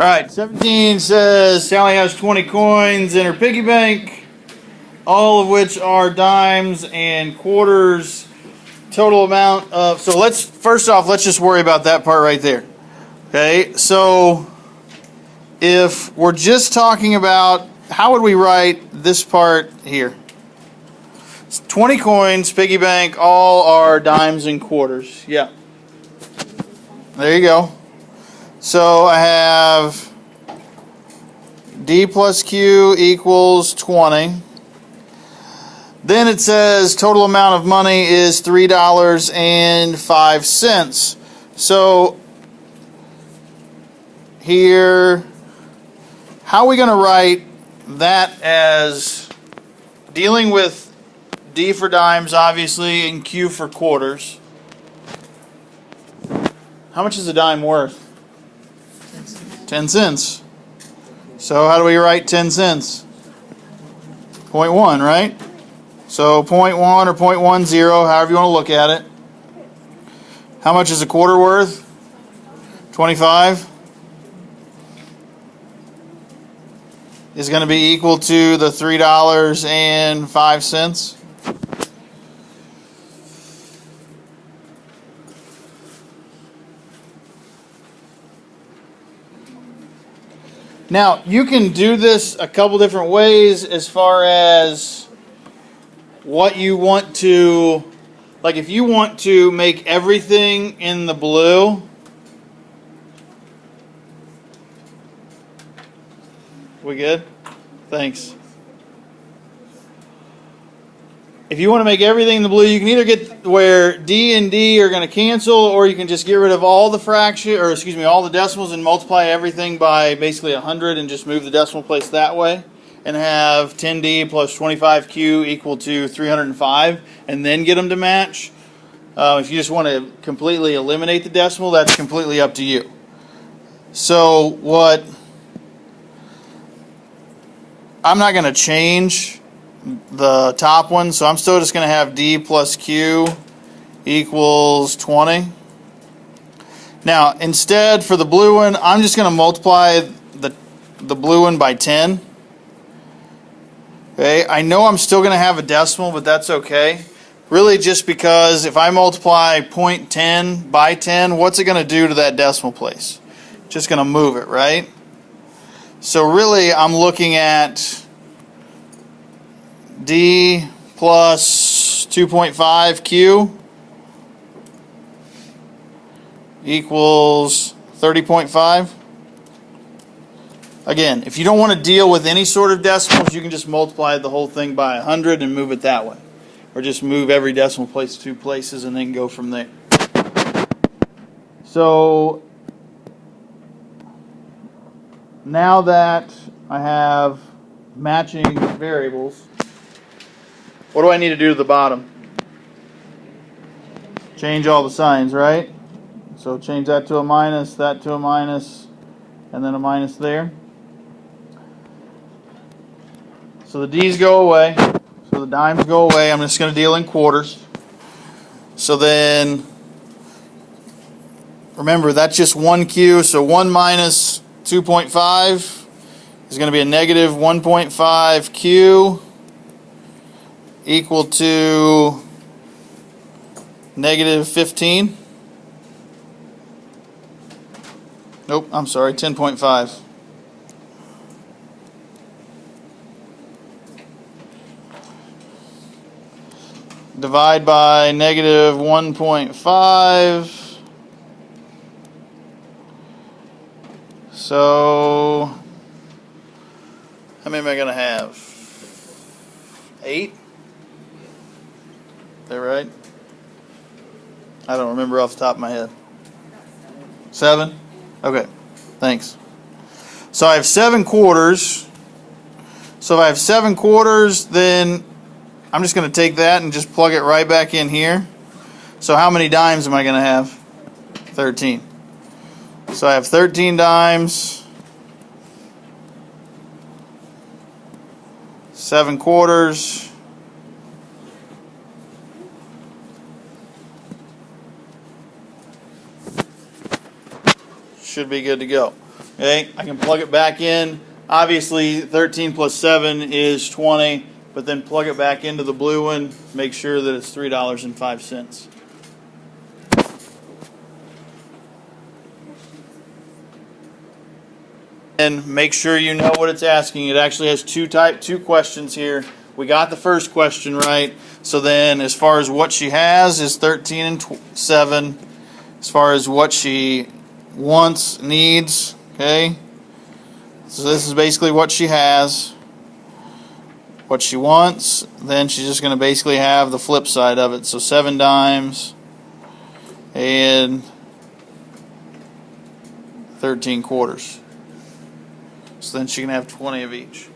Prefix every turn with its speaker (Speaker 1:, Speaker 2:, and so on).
Speaker 1: All right, 17 says Sally has 20 coins in her piggy bank, all of which are dimes and quarters. Total amount of, so first off, let's just worry about that part right there. Okay, so if we're just talking about, how would we write this part here? It's 20 coins, piggy bank, all are dimes and quarters. Yeah. There you go. So I have D plus Q equals 20. Then it says total amount of money is $3.05. So here, how are we going to write that as dealing with D for dimes, obviously, and Q for quarters? How much is a dime worth? 10 cents. So how do we write 10 cents? 0.1, right? So 0.1 or 0.10, however you want to look at it. How much is a quarter worth? 25. Is going to be equal to the $3.05. Now, you can do this a couple different ways as far as what you want to, like if you want to make everything in the blue, we good? Thanks. If you want to make everything in the blue, you can either get where D and D are going to cancel, or you can just get rid of all the all the decimals and multiply everything by basically 100 and just move the decimal place that way, and have 10D plus 25Q equal to 305, and then get them to match. If you just want to completely eliminate the decimal, that's completely up to you. So I'm not going to change the top one, so I'm still just going to have D plus Q equals 20. Now, instead, for the blue one, I'm just going to multiply the blue one by 10. Okay, I know I'm still going to have a decimal, but that's okay. Really just because if I multiply 0.10 by 10, what's it going to do to that decimal place? Just going to move it, right? So really, I'm looking at D plus 2.5 Q equals 30.5. Again, if you don't want to deal with any sort of decimals, you can just multiply the whole thing by 100 and move it that way. Or just move every decimal place 2 places and then go from there. So now that I have matching variables, what do I need to do to the bottom? Change all the signs, right? So change that to a minus, that to a minus, and then a minus there. So the D's go away. So the dimes go away. I'm just going to deal in quarters. So then, remember, that's just 1Q. So 1 minus 2.5 is going to be a negative 1.5Q equal to negative 15. Nope, I'm sorry, 10.5. Divide by negative 1.5. So, how many am I going to have? 8? Is that right? I don't remember off the top of my head. 7? Okay, thanks. So I have 7 quarters. So if I have 7 quarters, then I'm just going to take that and just plug it right back in here. So how many dimes am I going to have? 13. So I have 13 dimes, 7 quarters, should be good to go. Okay, I can plug it back in. Obviously 13 plus 7 is 20, but then plug it back into the blue one, make sure that it's $3.05. And make sure you know what it's asking. It actually has two questions here. We got the first question right. So then as far as what she has is 13 and 7. As far as what she wants, needs, okay? So this is basically what she has. What she wants, then she's just going to basically have the flip side of it. So 7 dimes and 13 quarters. So then she can have 20 of each.